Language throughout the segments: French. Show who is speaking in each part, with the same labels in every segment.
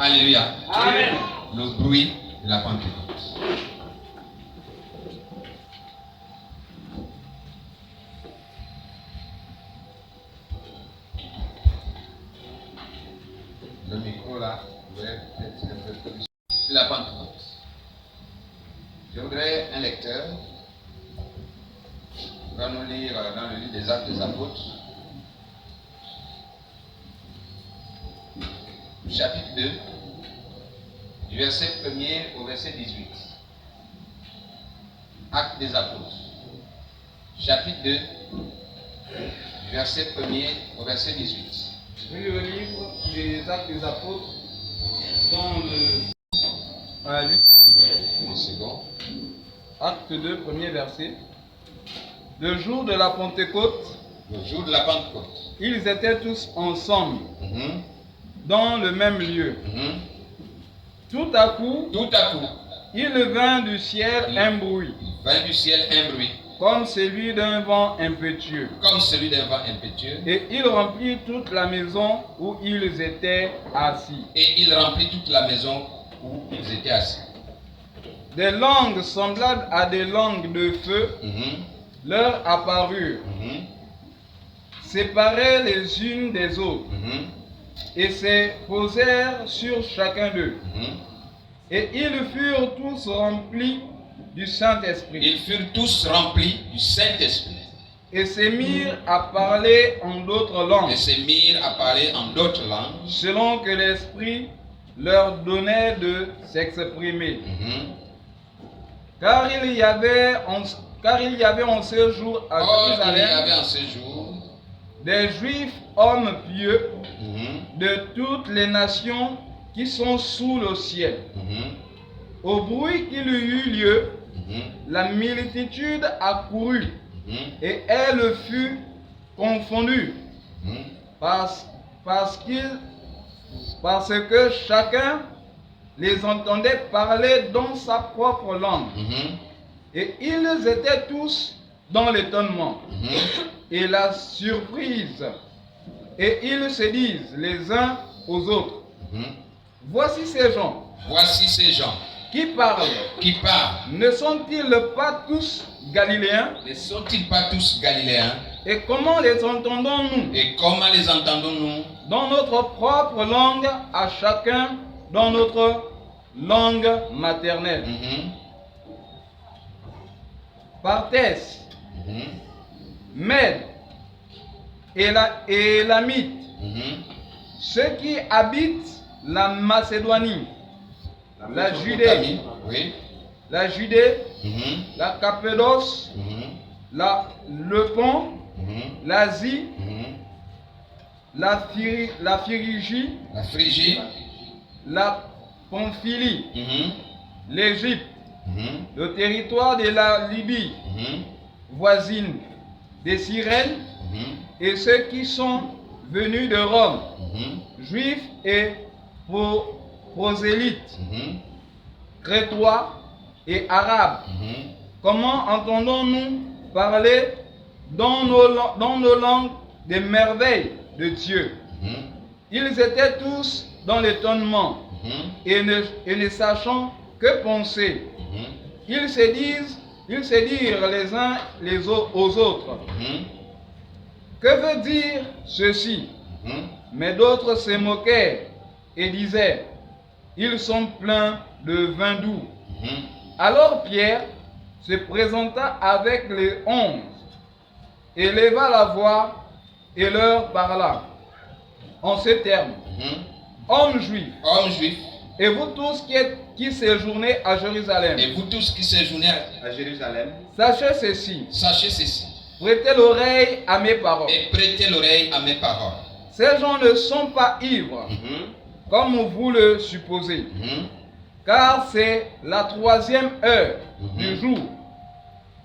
Speaker 1: Alléluia.
Speaker 2: Amen.
Speaker 1: Le bruit de la Pentecôte. Le micro là, vous voyez, peut-être un peu plus. La Pentecôte. Je voudrais un lecteur. On va nous lire dans le livre des Actes des Apôtres, chapitre 2, du verset 1er au verset 18. Actes des Apôtres, chapitre 2, du verset 1er au verset 18.
Speaker 2: Je lis le livre des Actes des Apôtres dans le...
Speaker 1: Une seconde.
Speaker 2: Acte 2, premier verset. Le jour de la Pentecôte,
Speaker 1: Le jour de la Pentecôte.
Speaker 2: ils étaient tous ensemble,
Speaker 1: Mhm,
Speaker 2: dans le même lieu.
Speaker 1: mhm.
Speaker 2: Tout à coup,
Speaker 1: Tout à coup,
Speaker 2: il vint du ciel un bruit,
Speaker 1: vint du ciel un bruit,
Speaker 2: comme celui d'un vent impétueux.
Speaker 1: comme celui d'un vent impétueux,
Speaker 2: Et il remplit toute la maison où ils étaient assis.
Speaker 1: et il remplit toute la maison où ils étaient assis.
Speaker 2: Des langues semblables à des langues de feu
Speaker 1: Mhm,
Speaker 2: leur apparurent,
Speaker 1: mhm,
Speaker 2: séparées les unes des autres,
Speaker 1: mhm,
Speaker 2: et se posèrent sur chacun d'eux.
Speaker 1: mhm.
Speaker 2: Et ils furent tous remplis du Saint-Esprit,
Speaker 1: Ils furent tous remplis du Saint-Esprit
Speaker 2: et se mirent à parler en d'autres langues,
Speaker 1: et se mirent à parler en d'autres langues.
Speaker 2: selon que l'Esprit leur donnait de s'exprimer.
Speaker 1: Mhm.
Speaker 2: Car il y avait en ce jour à
Speaker 1: Or, il y
Speaker 2: Jérusalem
Speaker 1: avait en ce jour
Speaker 2: des Juifs hommes pieux
Speaker 1: mhm,
Speaker 2: de toutes les nations qui sont sous le ciel.
Speaker 1: mhm,
Speaker 2: Au bruit qu'il eut lieu,
Speaker 1: mhm,
Speaker 2: la multitude accourut,
Speaker 1: mhm,
Speaker 2: et elle fut confondue,
Speaker 1: mhm.
Speaker 2: parce que chacun les entendait parler dans sa propre langue.
Speaker 1: Mhm,
Speaker 2: Et ils étaient tous dans l'étonnement
Speaker 1: mhm.
Speaker 2: et la surprise. Et ils se disent les uns aux autres,
Speaker 1: Mhm.
Speaker 2: voici ces gens
Speaker 1: Voici ces gens
Speaker 2: qui parlent.
Speaker 1: qui parlent.
Speaker 2: Ne sont-ils pas tous galiléens?
Speaker 1: Ne sont-ils pas tous galiléens?
Speaker 2: Et comment les entendons-nous?
Speaker 1: Et comment les entendons-nous?
Speaker 2: Dans notre propre langue, à chacun dans notre langue maternelle.
Speaker 1: Mhm,
Speaker 2: Partès,
Speaker 1: mhm,
Speaker 2: Mèdes, Élamites,
Speaker 1: mhm.
Speaker 2: ceux qui habitent la Macédoine, la Judée,
Speaker 1: Oui.
Speaker 2: la Judée,
Speaker 1: Mhm,
Speaker 2: la Cappadoce,
Speaker 1: mhm,
Speaker 2: le Pont,
Speaker 1: mhm,
Speaker 2: l'Asie,
Speaker 1: mhm.
Speaker 2: la Phrygie,
Speaker 1: La Phrygie.
Speaker 2: la Pamphylie,
Speaker 1: Mhm,
Speaker 2: l'Égypte,
Speaker 1: mhm,
Speaker 2: le territoire de la Libye
Speaker 1: mhm,
Speaker 2: voisine, des Cyrènes,
Speaker 1: mhm,
Speaker 2: et ceux qui sont venus de Rome,
Speaker 1: mhm,
Speaker 2: juifs et prosélytes,
Speaker 1: mhm,
Speaker 2: crétois et arabes.
Speaker 1: mhm.
Speaker 2: Comment entendons-nous parler dans nos langues des merveilles de Dieu?
Speaker 1: Mhm,
Speaker 2: Ils étaient tous dans l'étonnement
Speaker 1: mhm,
Speaker 2: et ne sachant que penser.
Speaker 1: mhm,
Speaker 2: Ils se dirent les uns aux autres,
Speaker 1: mhm,
Speaker 2: que veut dire ceci?
Speaker 1: mhm.
Speaker 2: Mais d'autres se moquaient et disaient, ils sont pleins de vin doux.
Speaker 1: Mhm,
Speaker 2: Alors Pierre se présenta avec les 11, éleva la voix et leur parla en ces termes,
Speaker 1: mhm.
Speaker 2: hommes juifs,
Speaker 1: Hommes juifs,
Speaker 2: et vous tous qui séjournez à Jérusalem,
Speaker 1: et vous tous qui séjournez à Jérusalem,
Speaker 2: sachez ceci,
Speaker 1: sachez ceci,
Speaker 2: prêtez l'oreille à mes paroles.
Speaker 1: et prêtez l'oreille à mes paroles.
Speaker 2: Ces gens ne sont pas ivres,
Speaker 1: Mhm,
Speaker 2: comme vous le supposez,
Speaker 1: mhm,
Speaker 2: car c'est la 3e heure du jour.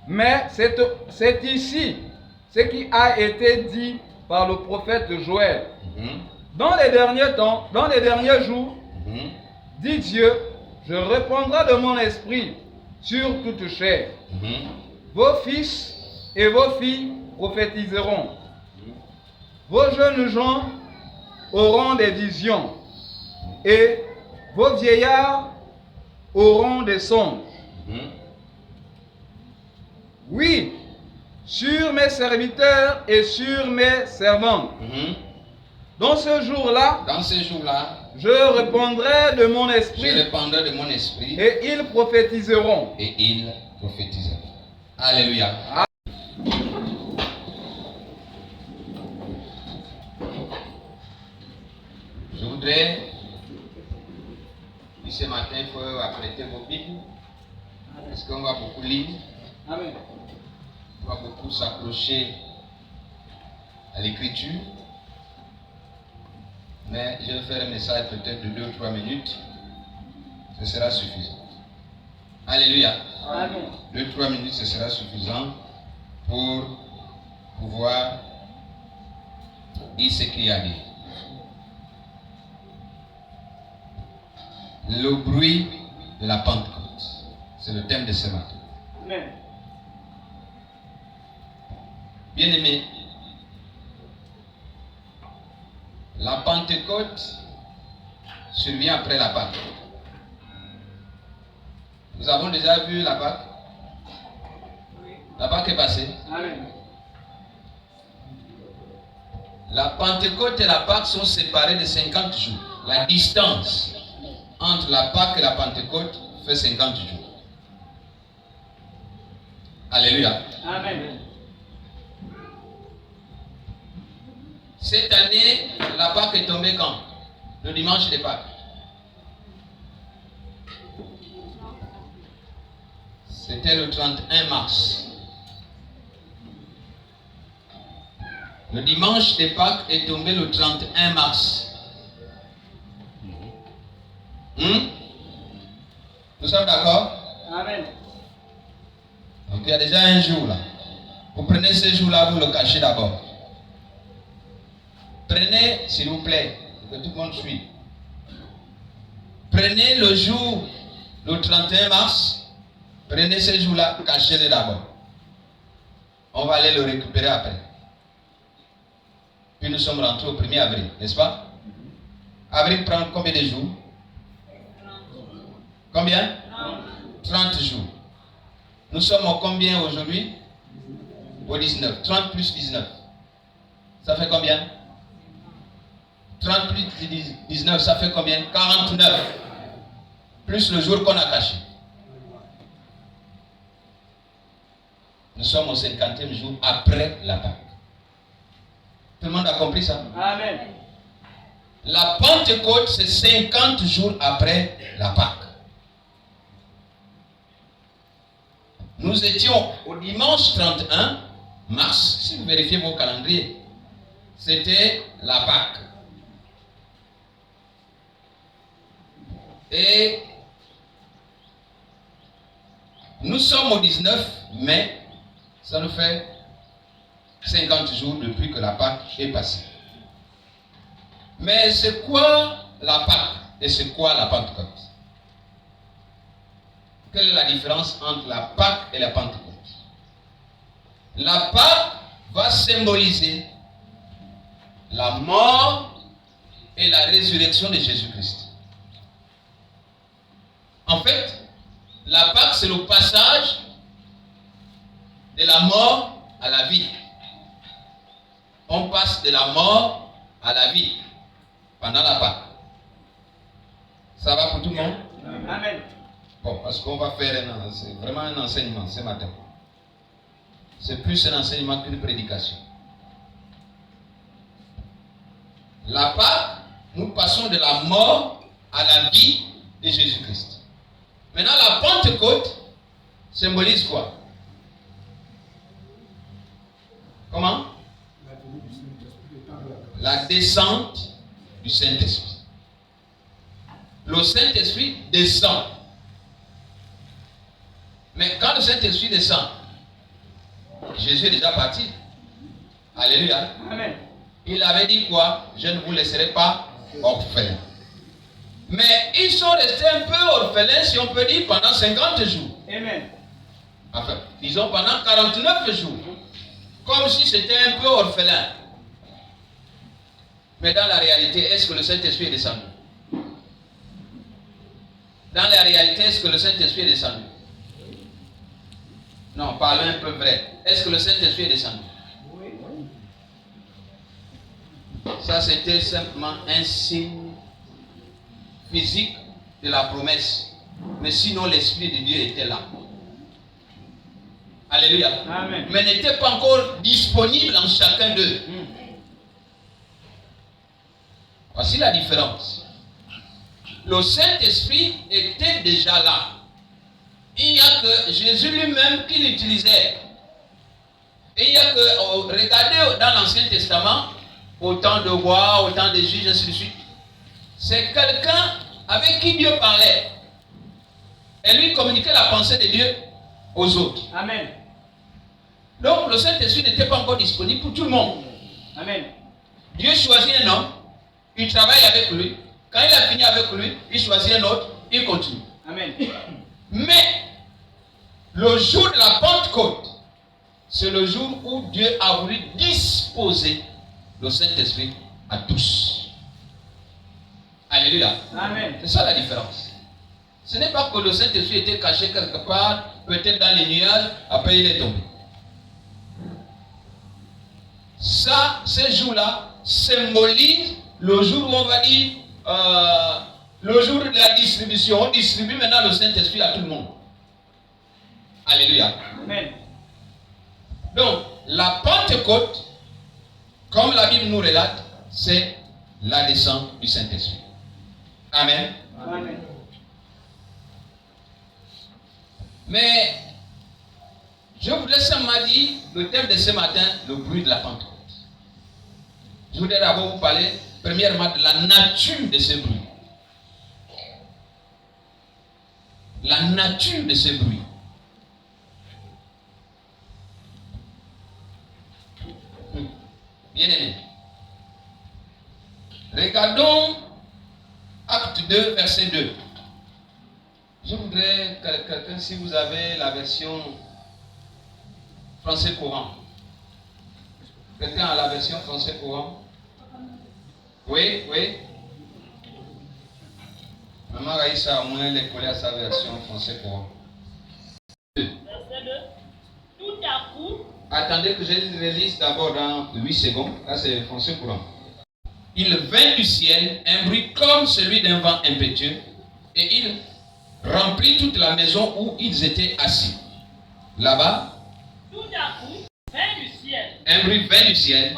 Speaker 2: Mais c'est ici ce qui a été dit par le prophète Joël.
Speaker 1: mhm,
Speaker 2: Dans les derniers temps, dans les derniers jours,
Speaker 1: mhm,
Speaker 2: dit Dieu, je répandrai de mon esprit sur toute chair.
Speaker 1: mhm,
Speaker 2: Vos fils et vos filles prophétiseront. Vos jeunes gens auront des visions. Et vos vieillards auront des songes. Oui, sur mes serviteurs et sur mes servantes. Dans ce jour-là, je répandrai de mon esprit et ils prophétiseront.
Speaker 1: Alléluia. Je voudrais, ce matin, il faut apprêter vos Bibles. Parce qu'on va beaucoup lire.
Speaker 2: Amen.
Speaker 1: On va beaucoup s'accrocher à l'écriture. Mais je vais faire un message peut-être de 2 ou 3 minutes. Ce sera suffisant. Alléluia.
Speaker 2: Amen.
Speaker 1: 2 ou 3 minutes, ce sera suffisant pour pouvoir dire ce qu'il y a à dire. Le bruit de la Pentecôte. C'est le thème de ce matin.
Speaker 2: Amen.
Speaker 1: Bien-aimés, la Pentecôte survient après la Pâque. Nous avons déjà vu la Pâque. La Pâque est passée.
Speaker 2: Amen.
Speaker 1: La Pentecôte et la Pâque sont séparées de 50 jours. La distance entre la Pâque et la Pentecôte fait 50 jours. Alléluia.
Speaker 2: Amen.
Speaker 1: Cette année, la Pâque est tombée quand? Le dimanche de Pâques. C'était le 31 mars. Le dimanche de Pâques est tombé le 31 mars. Nous sommes d'accord?
Speaker 2: Amen.
Speaker 1: Donc il y a déjà un jour là. Vous prenez ce jour-là, vous le cachez d'abord. Prenez, s'il vous plaît, que tout le monde suive. Prenez le jour, le 31 mars. Prenez ce jour-là, cachez-le d'abord. On va aller le récupérer après. Puis nous sommes rentrés au 1er avril, n'est-ce pas? Avril prend combien de jours? Combien? 30 jours. Nous sommes au combien aujourd'hui? Au 19. 30 plus 19. Ça fait combien? 30 plus 19, ça fait combien? 49. Plus le jour qu'on a caché. Nous sommes au 50e jour après la Pâque. Tout le monde a compris ça?
Speaker 2: Amen.
Speaker 1: La Pentecôte, c'est 50 jours après la Pâque. Nous étions au dimanche 31 mars, si vous vérifiez vos calendriers, c'était la Pâque. Et nous sommes au 19 mai, ça nous fait 50 jours depuis que la Pâque est passée. Mais c'est quoi la Pâque et c'est quoi la Pentecôte? Quelle est la différence entre la Pâque et la Pentecôte? La Pâque va symboliser la mort et la résurrection de Jésus-Christ. En fait, la Pâque, c'est le passage de la mort à la vie. On passe de la mort à la vie pendant la Pâque. Ça va pour tout le monde?
Speaker 2: Amen.
Speaker 1: Bon, parce qu'on va faire c'est vraiment un enseignement ce matin. C'est plus un enseignement qu'une prédication. La Pâque, nous passons de la mort à la vie de Jésus-Christ. Maintenant, la Pentecôte symbolise quoi? Comment? La descente du Saint-Esprit. Le Saint-Esprit descend. Mais quand le Saint-Esprit descend, Jésus est déjà parti. Alléluia.
Speaker 2: Amen.
Speaker 1: Il avait dit quoi? Je ne vous laisserai pas orphelins. Mais ils sont restés un peu orphelins, si on peut dire, pendant 50 jours.
Speaker 2: Amen.
Speaker 1: Enfin, disons pendant 49 jours. Comme si c'était un peu orphelin. Mais dans la réalité, est-ce que le Saint-Esprit est descendu? dans la réalité, est-ce que le Saint-Esprit est descendu? Non, parlons un peu vrai. Est-ce que le Saint-Esprit est descendu? Oui. Ça, c'était simplement un signe physique de la promesse. Mais sinon, l'Esprit de Dieu était là. Alléluia. Amen. Mais n'était pas encore disponible en chacun d'eux. Voici la différence. Le Saint-Esprit était déjà là. Il n'y a que Jésus lui-même qui l'utilisait. Et il n'y a que, regardez dans l'Ancien Testament, autant de rois, autant de juges, ainsi de suite. C'est quelqu'un avec qui Dieu parlait. Et lui communiquait la pensée de Dieu aux autres. Amen. Donc le Saint-Esprit n'était pas encore disponible pour tout le monde. Amen. Dieu choisit un homme, il travaille avec lui. Quand il a fini avec lui, il choisit un autre, il continue. Amen. Mais le jour de la Pentecôte, c'est le jour où Dieu a voulu disposer le Saint-Esprit à tous. Alléluia. Amen. C'est ça la différence. Ce n'est pas que le Saint-Esprit était caché quelque part, peut-être dans les nuages, après il est tombé. Ça, ces jours-là, symbolise le jour où on va dire, le jour de la distribution. On distribue maintenant le Saint-Esprit à tout le monde. Alléluia. Amen. Donc, la Pentecôte, comme la Bible nous relate, c'est la descente du Saint-Esprit. Amen. Amen. Mais, je voudrais seulement dire, le thème de ce matin, le bruit de la Pentecôte. Je voudrais d'abord vous parler, premièrement, de la nature de ce bruit. La nature de ce bruit. Bien aimé. Regardons Acte 2, verset 2. Je voudrais que quelqu'un, si vous avez la version français courant. Quelqu'un a la version français courant? Oui, oui. Maman Raïssa, au moins, elle est collée à sa version français courant. Verset 2. Tout à coup. Attendez que je relise d'abord dans 8 secondes. Là, c'est le français courant. Il vint du ciel un bruit comme celui d'un vent impétueux, et il remplit toute la maison où ils étaient assis. Là-bas, tout à coup, vint du ciel. Un bruit vint du ciel.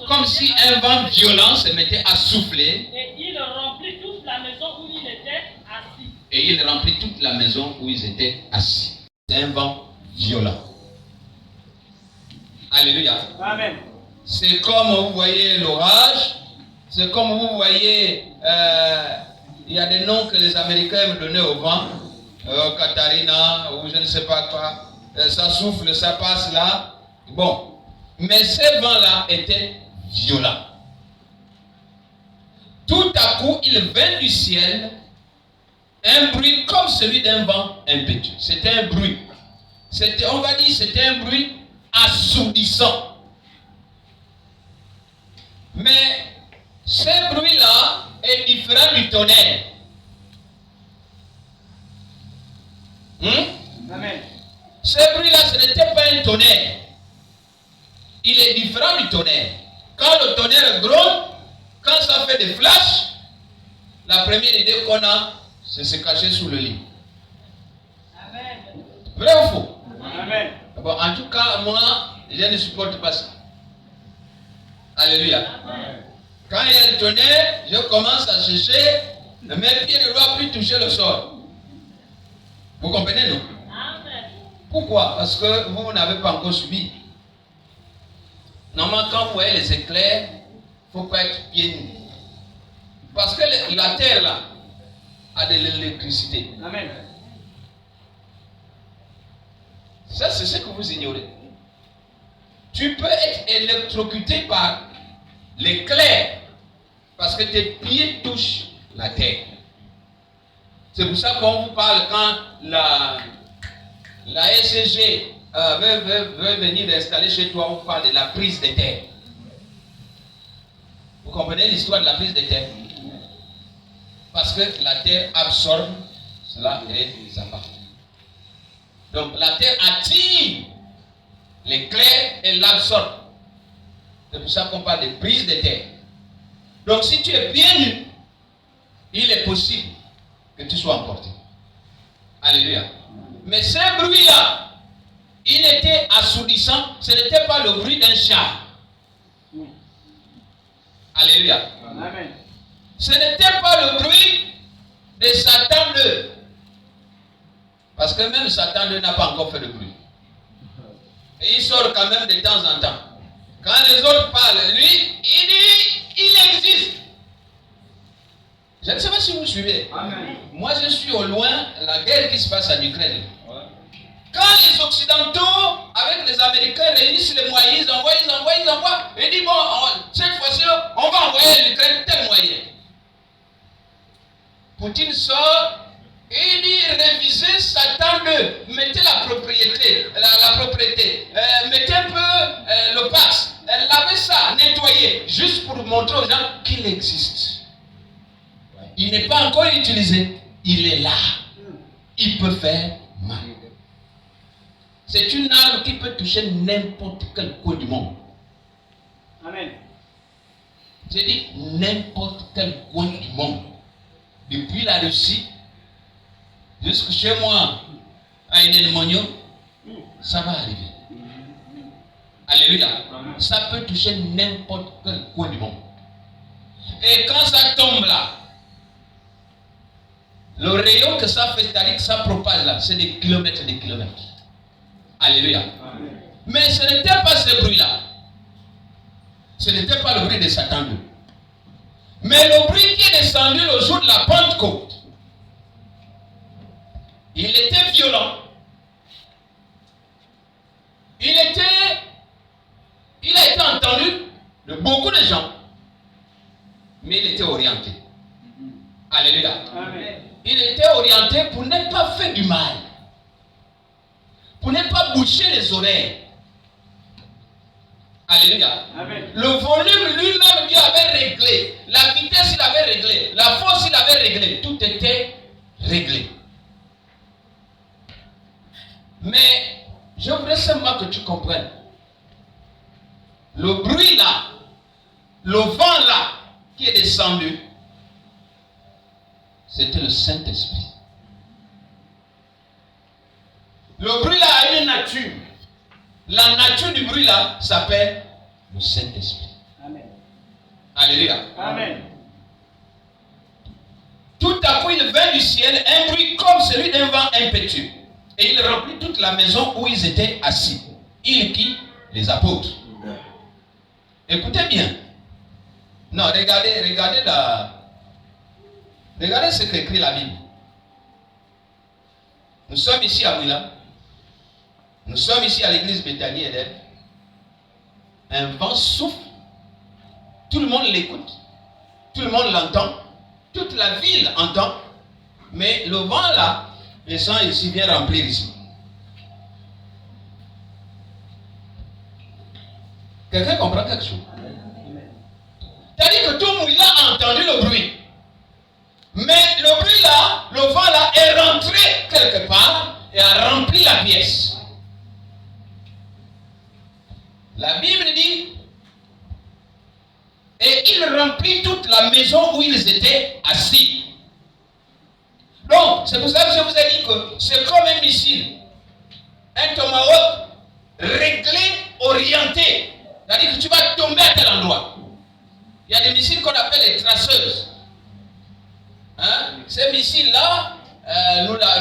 Speaker 1: Comme si un vent violent se mettait à souffler. Et il remplit toute la maison où ils étaient assis. Et il remplit toute la maison où ils étaient assis. C'est un vent violent. Alléluia. Amen. C'est comme vous voyez l'orage. C'est comme vous voyez, il y a des noms que les Américains aiment donner au vent. Katarina, ou je ne sais pas quoi. Ça souffle, ça passe là. Bon. Mais ces vents-là étaient violents. Tout à coup, il vint du ciel un bruit comme celui d'un vent impétueux. C'était un bruit. On va dire, c'était un bruit assourdissant. Mais ce bruit-là est différent du tonnerre. Amen. Ce bruit-là, ce n'était pas un tonnerre. Il est différent du tonnerre. Quand le tonnerre gronde, quand ça fait des flashs, la première idée qu'on a, c'est se cacher sous le lit. Amen. Vrai ou faux? Amen. Bon, en tout cas, moi, je ne supporte pas ça. Alléluia. Amen. Quand il y a le tonnerre, je commence à chercher, mes pieds ne doivent plus toucher le sol. Vous comprenez, non? Amen. Pourquoi? Parce que vous n'avez pas encore subi. Normalement, quand vous voyez les éclairs, il ne faut pas être pieds nus. Parce que la terre, là, a de l'électricité. Amen. Ça, c'est ce que vous ignorez. Tu peux être électrocuté par l'éclair parce que tes pieds touchent la terre. C'est pour ça qu'on vous parle quand la SCG veut venir installer chez toi, on parle de la prise de terre. Vous comprenez l'histoire de la prise de terre? Parce que la terre absorbe cela et les appartient. Donc la terre attire l'éclair et l'absorbe. C'est pour ça qu'on parle de brise de terre. Donc si tu es bien nu, il est possible que tu sois emporté. Alléluia. Mais ce bruit-là, il était assourdissant. Ce n'était pas le bruit d'un char. Alléluia.
Speaker 2: Amen.
Speaker 1: Ce n'était pas le bruit de Satan 2. Parce que même Satan 2 n'a pas encore fait de bruit. Et il sort quand même de temps en temps. Quand les autres parlent, lui, il dit, il existe. Je ne sais pas si vous suivez.
Speaker 2: Amen.
Speaker 1: Moi, je suis au loin, la guerre qui se passe en Ukraine. Quand les Occidentaux, avec les Américains, réunissent les moyens, ils envoient. Ils disent, bon, cette fois-ci, on va envoyer à l'Ukraine tel moyen. Poutine sort et il dit, révisez Satan 2, mettez la propriété, mettez un peu le pass, lavez ça, nettoyez, juste pour montrer aux gens qu'il existe. Il n'est pas encore utilisé, il est là. Il peut faire mal. C'est une arme qui peut toucher n'importe quel coin du monde.
Speaker 2: Amen.
Speaker 1: J'ai dit n'importe quel coin du monde. Depuis la Russie jusque chez moi, à Edelmonio, ça va arriver. Alléluia. Ça peut toucher n'importe quel coin du monde. Et quand ça tombe là, le rayon que ça fait, c'est-à-dire que ça propage là, c'est des kilomètres et des kilomètres. Alléluia.
Speaker 2: Amen.
Speaker 1: Mais ce n'était pas ce bruit-là. Ce n'était pas le bruit de Satan 2. Mais le bruit qui est descendu le jour de la Pentecôte, il était violent. Il a été entendu de beaucoup de gens, mais il était orienté. Alléluia.
Speaker 2: Amen.
Speaker 1: Il était orienté pour ne pas faire du mal, pour ne pas boucher les oreilles. Alléluia.
Speaker 2: Amen.
Speaker 1: Le volume lui-même, Dieu avait réglé. La vitesse, il avait réglé. La force, il avait réglé. Tout était réglé. Mais je voudrais seulement que tu comprennes. Le bruit là, le vent là, qui est descendu, c'était le Saint-Esprit. Le bruit là a une nature. La nature du bruit là s'appelle le Saint-Esprit.
Speaker 2: Amen.
Speaker 1: Alléluia.
Speaker 2: Amen.
Speaker 1: Tout à coup, il vint du ciel un bruit comme celui d'un vent impétueux. Et il remplit toute la maison où ils étaient assis. Il qui? Les apôtres. Écoutez bien. Non, regardez ce qu'écrit la Bible. Nous sommes ici à Mouila. Nous sommes ici à l'église Bethany Eden. Un vent souffle. Tout le monde l'écoute. Tout le monde l'entend. Toute la ville entend. Mais le vent là, les gens ici viennent remplir ici. Quelqu'un comprend quelque chose? C'est-à-dire que tout Mouila a entendu le bruit. Mais le bruit là, le vent là est rentré quelque part et a rempli la pièce. La Bible dit, et il remplit toute la maison où ils étaient assis. Donc, c'est pour ça que je vous ai dit que c'est comme un missile. Un tomahawk réglé, orienté. C'est-à-dire que tu vas tomber à tel endroit. Il y a des missiles qu'on appelle les traceuses. Hein? Ces missiles-là,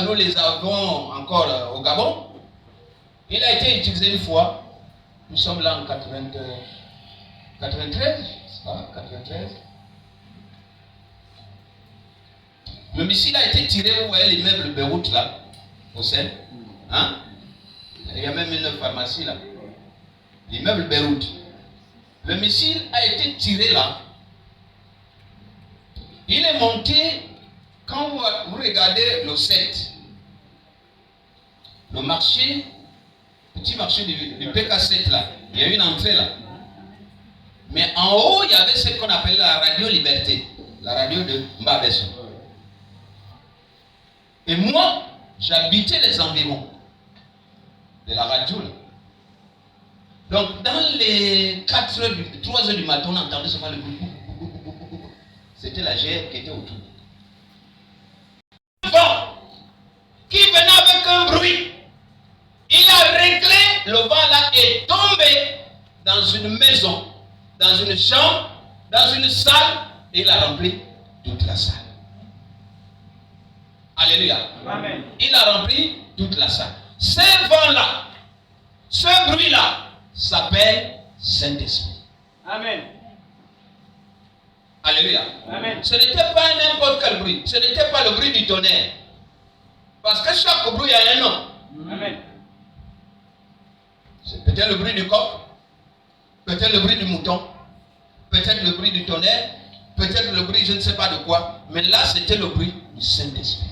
Speaker 1: nous les avons encore au Gabon. Il a été utilisé une fois. Nous sommes là en 93, c'est ça, 93. Le missile a été tiré, vous voyez l'immeuble Beyrouth là, au sein. Hein? Il y a même une pharmacie là. L'immeuble Beyrouth. Le missile a été tiré là. Il est monté, quand vous regardez le 7, le marché, petit marché du PK7 là, il y a une entrée là. Mais en haut, il y avait ce qu'on appelait la radio Liberté, la radio de Mbabesso. Et moi, j'habitais les environs de la radio. Là. Donc, dans les 3 heures du matin, on entendait seulement le bruit. C'était la GR qui était autour. Le vent qui venait avec un bruit, il a réglé, le vent là est tombé dans une maison, dans une chambre, dans une salle, et il a rempli toute la salle. Alléluia.
Speaker 2: Amen.
Speaker 1: Il a rempli toute la salle. Ce vent-là, ce bruit-là, s'appelle Saint-Esprit.
Speaker 2: Amen.
Speaker 1: Alléluia.
Speaker 2: Amen.
Speaker 1: Ce n'était pas n'importe quel bruit. Ce n'était pas le bruit du tonnerre. Parce que chaque bruit a un nom.
Speaker 2: Amen.
Speaker 1: C'est peut-être le bruit du coq, peut-être le bruit du mouton, peut-être le bruit du tonnerre, peut-être le bruit je ne sais pas de quoi. Mais là, c'était le bruit du Saint-Esprit.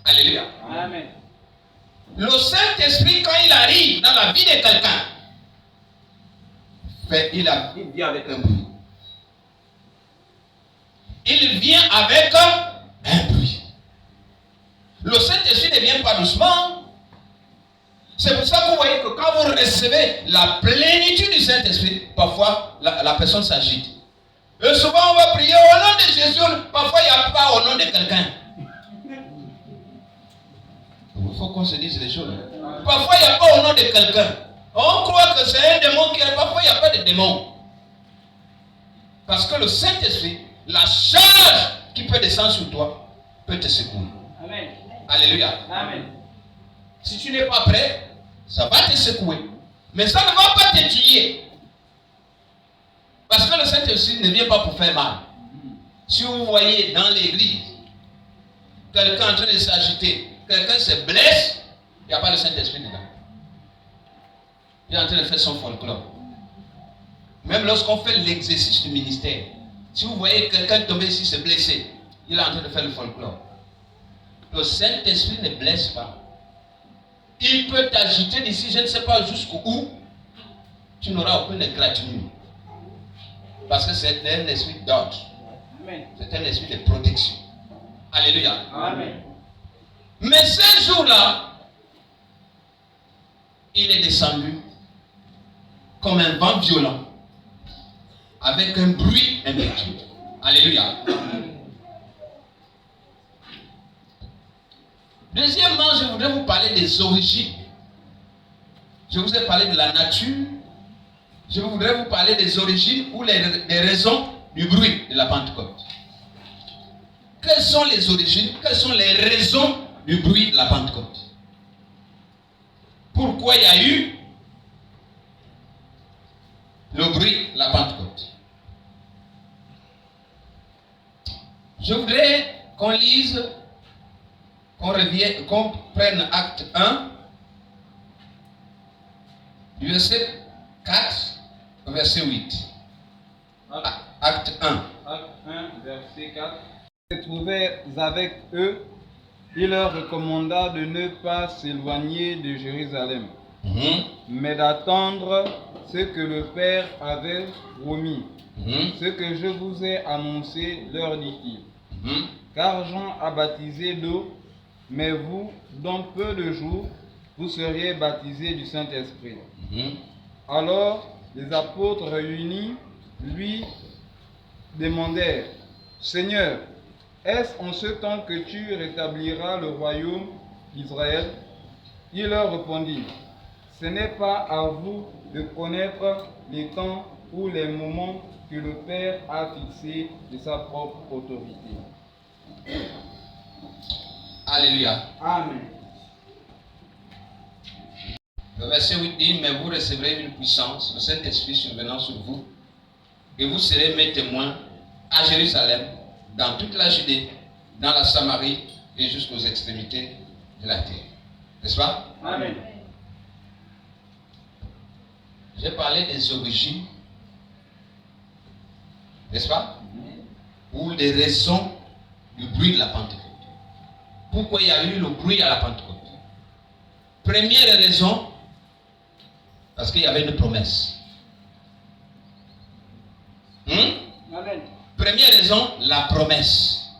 Speaker 1: Alléluia.
Speaker 2: Amen.
Speaker 1: Le Saint-Esprit, quand il arrive dans la vie de quelqu'un, il vient avec un bruit. Il vient avec un bruit. Le Saint-Esprit ne vient pas doucement. C'est pour ça que vous voyez que quand vous recevez la plénitude du Saint-Esprit, parfois la personne s'agite. Et souvent on va prier au nom de Jésus, parfois il n'y a pas au nom de quelqu'un. Il faut qu'on se dise les choses. Parfois il n'y a pas au nom de quelqu'un. On croit que c'est un démon qui est, parfois il n'y a pas de démon. Parce que le Saint-Esprit, la charge qui peut descendre sur toi, peut te secouer.
Speaker 2: Amen.
Speaker 1: Alléluia.
Speaker 2: Amen.
Speaker 1: Si tu n'es pas prêt, ça va te secouer. Mais ça ne va pas te tuer. Parce que le Saint-Esprit ne vient pas pour faire mal. Si vous voyez dans l'église, quelqu'un en train de s'agiter, quelqu'un se blesse, il n'y a pas le Saint-Esprit dedans. Il est en train de faire son folklore. Même lorsqu'on fait l'exercice du ministère, si vous voyez quelqu'un tomber ici, se blesser, il est en train de faire le folklore. Le Saint-Esprit ne blesse pas. Il peut t'agiter d'ici, je ne sais pas jusqu'où, tu n'auras aucune égratignure. Parce que c'est un esprit d'ordre. C'est un esprit de protection. Alléluia.
Speaker 2: Amen.
Speaker 1: Mais ce jour-là, il est descendu comme un vent violent, avec un bruit impétueux. Alléluia. Deuxièmement, je voudrais vous parler des origines. Je vous ai parlé de la nature. Je voudrais vous parler des origines ou des raisons du bruit de la Pentecôte. Quelles sont les origines, quelles sont les raisons du bruit de la Pentecôte? Pourquoi il y a eu le bruit de la Pentecôte? Je voudrais qu'on lise, qu'on prenne acte 1, du verset 4 au verset 8. Acte 1.
Speaker 2: Acte 1, verset 4. Se trouvait avec eux, il leur recommanda de ne pas s'éloigner de Jérusalem, mais d'attendre ce que le Père avait promis. Ce que je vous ai annoncé, leur dit-il. Car Jean a baptisé d'eau, mais vous, dans peu de jours, vous seriez baptisés du Saint-Esprit. Alors, les apôtres réunis lui demandèrent, Seigneur, est-ce en ce temps que tu rétabliras le royaume d'Israël? Il leur répondit, ce n'est pas à vous de connaître les temps ou les moments que le Père a fixés de sa propre autorité.
Speaker 1: Alléluia.
Speaker 2: Amen.
Speaker 1: Le verset 8 dit, mais vous recevrez une puissance, le Saint-Esprit survenant sur vous, et vous serez mes témoins à Jérusalem, dans toute la Judée, dans la Samarie et jusqu'aux extrémités de la terre. N'est-ce pas?
Speaker 2: Amen.
Speaker 1: J'ai parlé des origines, n'est-ce pas? Ou des raisons du bruit de la Pentecôte. Pourquoi il y a eu le bruit à la Pentecôte? Première raison, parce qu'il y avait une promesse.
Speaker 2: Amen.
Speaker 1: Première raison, la promesse.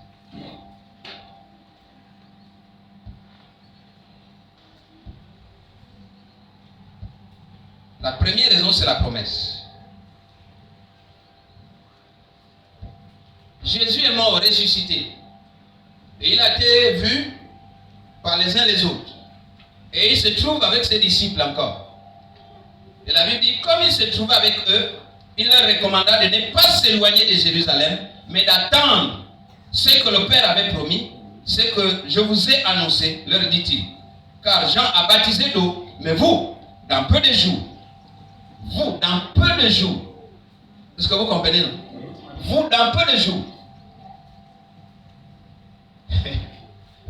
Speaker 1: La première raison, c'est la promesse. Jésus est mort, ressuscité. Et il a été vu par les uns les autres. Et il se trouve avec ses disciples encore. Et la Bible dit, comme il se trouvait avec eux, il leur recommanda de ne pas s'éloigner de Jérusalem, mais d'attendre ce que le Père avait promis, ce que je vous ai annoncé, leur dit-il. Car Jean a baptisé d'eau, mais vous, dans peu de jours, est-ce que vous comprenez, non? Vous, dans peu de jours,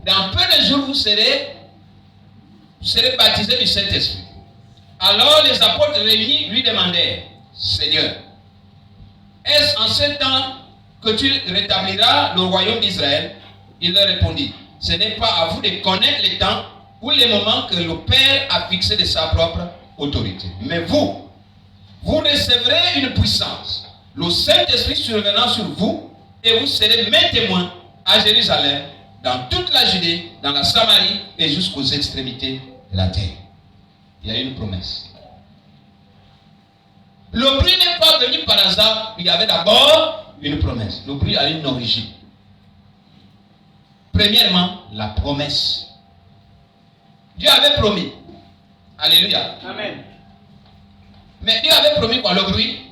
Speaker 1: dans peu de jours, vous serez baptisés du Saint-Esprit. Alors les apôtres réunis lui demandèrent, Seigneur, est-ce en ce temps que tu rétabliras le royaume d'Israël? Il leur répondit, ce n'est pas à vous de connaître les temps ou les moments que le Père a fixé de sa propre autorité. Mais vous recevrez une puissance, le Saint-Esprit survenant sur vous, et vous serez mes témoins à Jérusalem, dans toute la Judée, dans la Samarie et jusqu'aux extrémités de la terre. Il y a une promesse. Le bruit n'est pas venu par hasard. Il y avait d'abord une promesse. Le bruit a une origine. Premièrement, la promesse. Dieu avait promis. Alléluia.
Speaker 2: Amen.
Speaker 1: Mais Dieu avait promis quoi? Le bruit.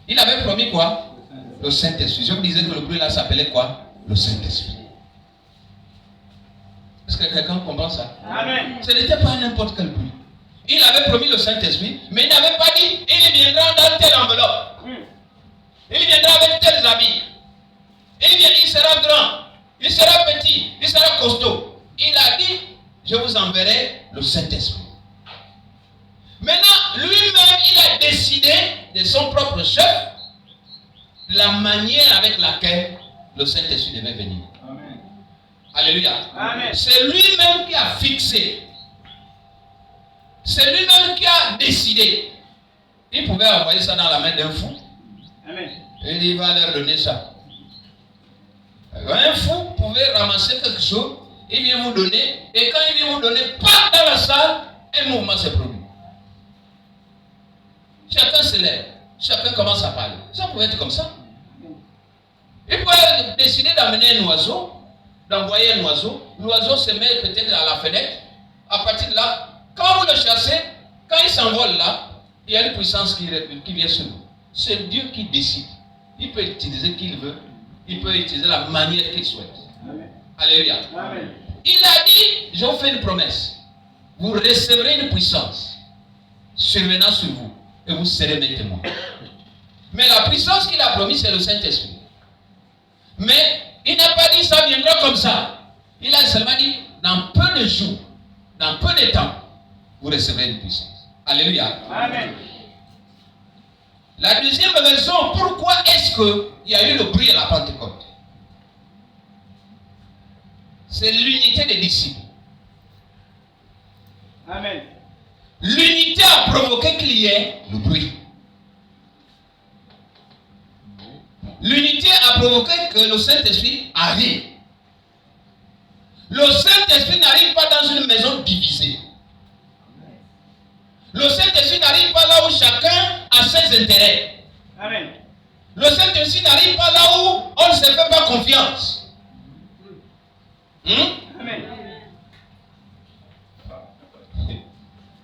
Speaker 1: Il avait promis quoi? Le Saint-Esprit. Je vous disais que le bruit là s'appelait quoi? Le Saint-Esprit. Est-ce que quelqu'un comprend ça?
Speaker 2: Amen.
Speaker 1: Ce n'était pas n'importe quel bruit. Il avait promis le Saint-Esprit, mais il n'avait pas dit il viendra dans telle enveloppe. Il viendra avec tels habits. Il sera grand, il sera petit, il sera costaud. Il a dit je vous enverrai le Saint-Esprit. Maintenant, lui-même, il a décidé de son propre chef la manière avec laquelle le Saint-Esprit devait venir.
Speaker 2: Amen.
Speaker 1: Alléluia.
Speaker 2: Amen.
Speaker 1: C'est lui-même qui a fixé. C'est lui-même qui a décidé. Il pouvait envoyer ça dans la main d'un fou.
Speaker 2: Amen.
Speaker 1: Et il va leur donner ça. Un fou pouvait ramasser quelque chose, il vient vous donner, et quand il vient vous donner, pas dans la salle, un mouvement se produit. Chacun se lève, chacun commence à parler. Ça pouvait être comme ça. Il pouvait décider d'amener un oiseau, d'envoyer un oiseau. L'oiseau se met peut-être à la fenêtre. À partir de là, quand vous le chassez, quand il s'envole là, il y a une puissance qui vient sur vous. C'est Dieu qui décide. Il peut utiliser qui il veut. Il peut utiliser la manière qu'il souhaite.
Speaker 2: Amen.
Speaker 1: Alléluia.
Speaker 2: Amen.
Speaker 1: Il a dit, je vous fais une promesse. Vous recevrez une puissance survenant sur vous. Et vous serez mes témoins. Mais la puissance qu'il a promis, c'est le Saint-Esprit. Mais il n'a pas dit ça viendra comme ça. Il a seulement dit, dans peu de jours, dans peu de temps, vous recevrez une puissance. Alléluia.
Speaker 2: Amen.
Speaker 1: La deuxième raison, pourquoi est-ce qu'il y a eu le bruit à la Pentecôte? C'est l'unité des disciples.
Speaker 2: Amen.
Speaker 1: L'unité a provoqué qu'il y ait le bruit. L'unité a provoqué que le Saint-Esprit arrive. Le Saint-Esprit n'arrive pas dans une maison divisée. Le Saint-Esprit n'arrive pas là où chacun a ses intérêts.
Speaker 2: Amen.
Speaker 1: Le Saint-Esprit n'arrive pas là où on ne se fait pas confiance.
Speaker 2: Amen.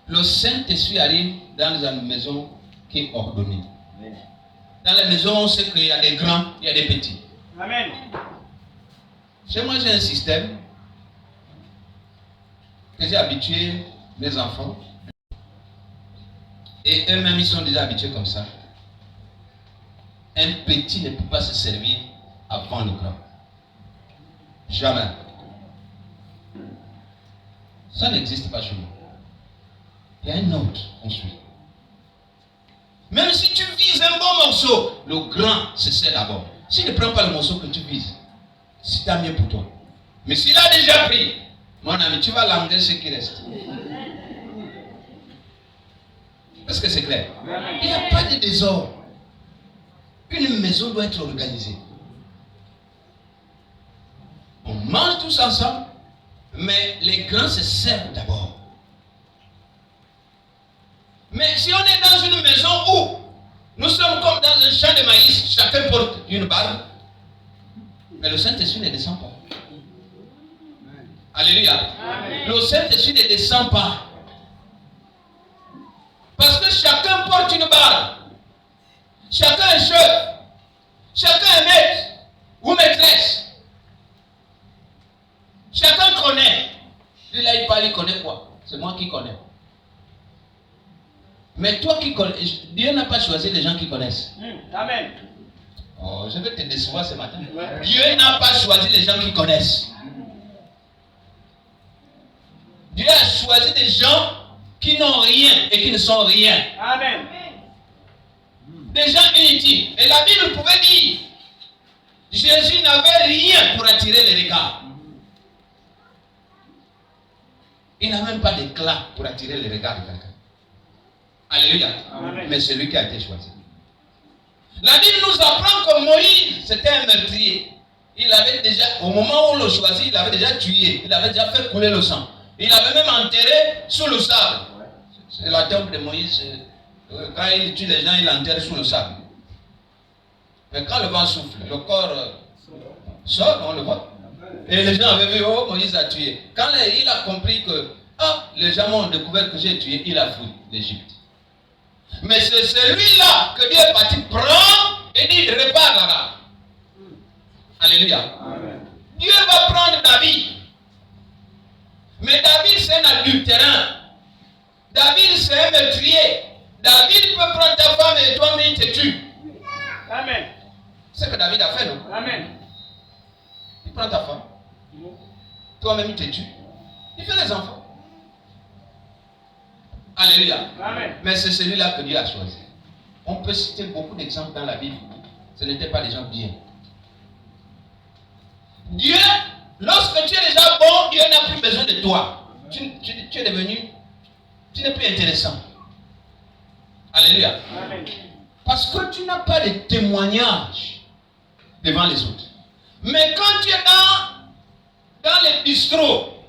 Speaker 1: Le Saint-Esprit arrive dans une maison qui est ordonnée. Dans les maisons, on sait qu'il y a des grands, il y a des petits.
Speaker 2: Amen.
Speaker 1: Chez moi, j'ai un système que j'ai habitué mes enfants. Et eux-mêmes, ils sont déjà habitués comme ça. Un petit ne peut pas se servir avant le grand. Jamais. Ça n'existe pas chez nous. Il y a un ordre qu'on suit. Même si tu vises un bon morceau, le grand se sert d'abord. S'il ne prend pas le morceau que tu vises, c'est tant mieux pour toi. Mais s'il a déjà pris, mon ami, tu vas l'amener ce qui reste. Est-ce que c'est clair? Il n'y a pas de désordre. Une maison doit être organisée. On mange tous ensemble, mais les grands se servent d'abord. Mais si on est dans une maison où nous sommes comme dans un champ de maïs, chacun porte une barbe, mais le Saint-Esprit ne descend pas. Alléluia. Amen. Le Saint-Esprit ne descend pas. Parce que chacun porte une barbe. Chacun est chef. Chacun est maître ou maîtresse. Chacun connaît. Lui là, il parle, il connaît quoi? C'est moi qui connais. Mais toi qui connais, Dieu n'a pas choisi les gens qui connaissent.
Speaker 2: Amen.
Speaker 1: Oh, je vais te décevoir ce matin. Dieu n'a pas choisi les gens qui connaissent. Dieu a choisi des gens qui n'ont rien et qui ne sont rien.
Speaker 2: Amen.
Speaker 1: Des gens inutiles. Et la Bible pouvait dire, Jésus n'avait rien pour attirer les regards. Il n'a même pas d'éclat pour attirer les regards de quelqu'un. Alléluia. Amen. Mais c'est lui qui a été choisi. La Bible nous apprend que Moïse, c'était un meurtrier. Il avait déjà, au moment où on le choisit, il avait déjà tué. Il avait déjà fait couler le sang. Il avait même enterré sous le sable. C'est la tombe de Moïse. Quand il tue les gens, il enterre sous le sable. Mais quand le vent souffle, le corps sort, on le voit. Et les gens avaient vu, oh, Moïse a tué. Quand il a compris que les gens m'ont découvert que j'ai tué, il a fui l'Égypte. Mais c'est celui-là que Dieu est parti prendre et dit, répare là-bas. Alléluia. Amen. Dieu va prendre David. Mais David, c'est un adultérin. David, c'est un meurtrier. David peut prendre ta femme et toi-même, il te tue.
Speaker 2: Amen.
Speaker 1: C'est ce que David a fait, non?
Speaker 2: Amen.
Speaker 1: Il prend ta femme. Toi-même, il te tue. Il fait les enfants. Alléluia. Amen. Mais c'est celui-là que Dieu a choisi. On peut citer beaucoup d'exemples dans la Bible. Ce n'étaient pas des gens bien. Dieu, lorsque tu es déjà bon, Dieu n'a plus besoin de toi. Tu es devenu, tu n'es plus intéressant. Alléluia. Amen. Parce que tu n'as pas de témoignage devant les autres. Mais quand tu es dans les bistrots,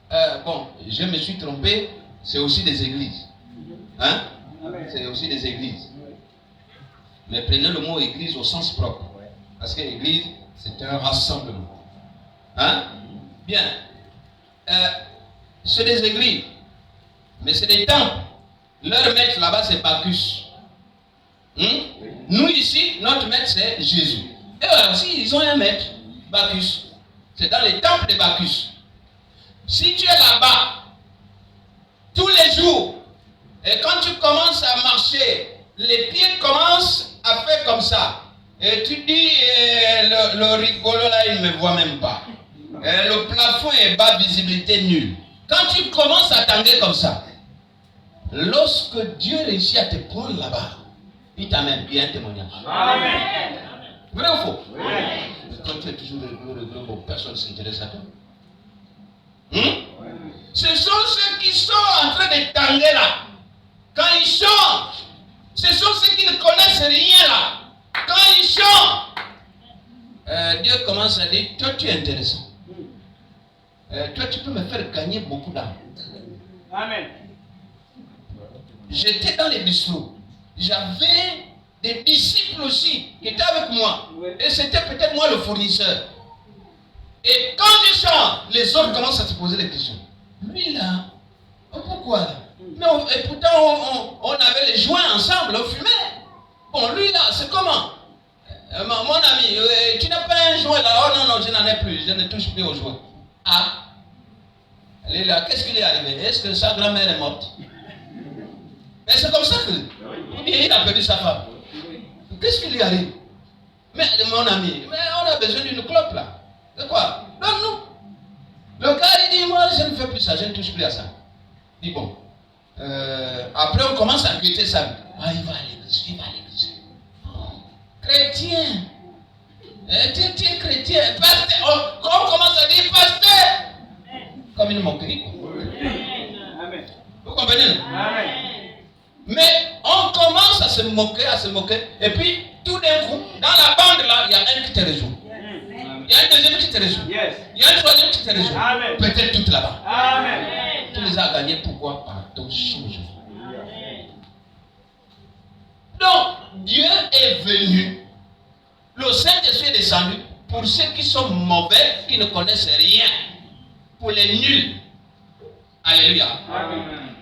Speaker 1: je me suis trompé, c'est aussi des églises. Hein? C'est aussi des églises. Mais prenez le mot église au sens propre. Parce que l'église, c'est un rassemblement. Hein? Bien. C'est des églises. Mais c'est des temples. Leur maître là-bas, c'est Bacchus. Nous ici, notre maître, c'est Jésus. Et eux aussi, ils ont un maître, Bacchus. C'est dans les temples de Bacchus. Si tu es là-bas, tous les jours, et quand tu commences à marcher, les pieds commencent à faire comme ça. Et tu dis, le rigolo là, il ne me voit même pas. Et le plafond est bas, visibilité nulle. Quand tu commences à tanguer comme ça, lorsque Dieu réussit à te prendre là-bas, il t'amène bien un témoignage. Amen. Vrai ou faux? Oui. Quand tu es toujours rigolo, personne ne s'intéresse à toi. Ce sont ceux qui sont en train de tanguer là. Quand ils chantent, ce sont ceux qui ne connaissent rien là. Quand ils chantent, Dieu commence à dire, toi tu es intéressant. Toi tu peux me faire gagner beaucoup d'argent. Amen. J'étais dans les bistrots. J'avais des disciples aussi qui étaient avec moi. Et c'était peut-être moi le fournisseur. Et quand je chante, les autres commencent à se poser des questions. Lui là, pourquoi là? Mais et pourtant on avait les joints ensemble, on fumait. Bon, lui là, c'est comment? Mon ami, tu n'as pas un joint là? Oh non, je n'en ai plus, je ne touche plus aux joints. Ah, lui là, qu'est-ce qui lui est arrivé? Est-ce que sa grand-mère est morte? Mais c'est comme ça qu'il a perdu sa femme. Qu'est-ce qui lui arrive? Mais mon ami, mais on a besoin d'une clope là. C'est quoi? Donne-nous. Le gars il dit, moi je ne fais plus ça, je ne touche plus à ça. Il dit bon. Après on commence à guetter ça. Ah, il va à l'église, il va à l'église. Oh, chrétien. Tu es chrétien. Pasteur. On commence à dire pasteur. Comme une moquerie. Amen. Vous comprenez? Amen. Mais on commence à se moquer, et puis tout d'un coup, dans la bande là, il y a un qui te résout. Il y a un deuxième qui te résout. Il y a un troisième qui te résout. Peut-être tout là-bas. Tu les as gagnés pourquoi? Par ton changement. est venu, le Saint-Esprit est descendu pour ceux qui sont mauvais, qui ne connaissent rien, pour les nuls. Alléluia.
Speaker 2: Amen.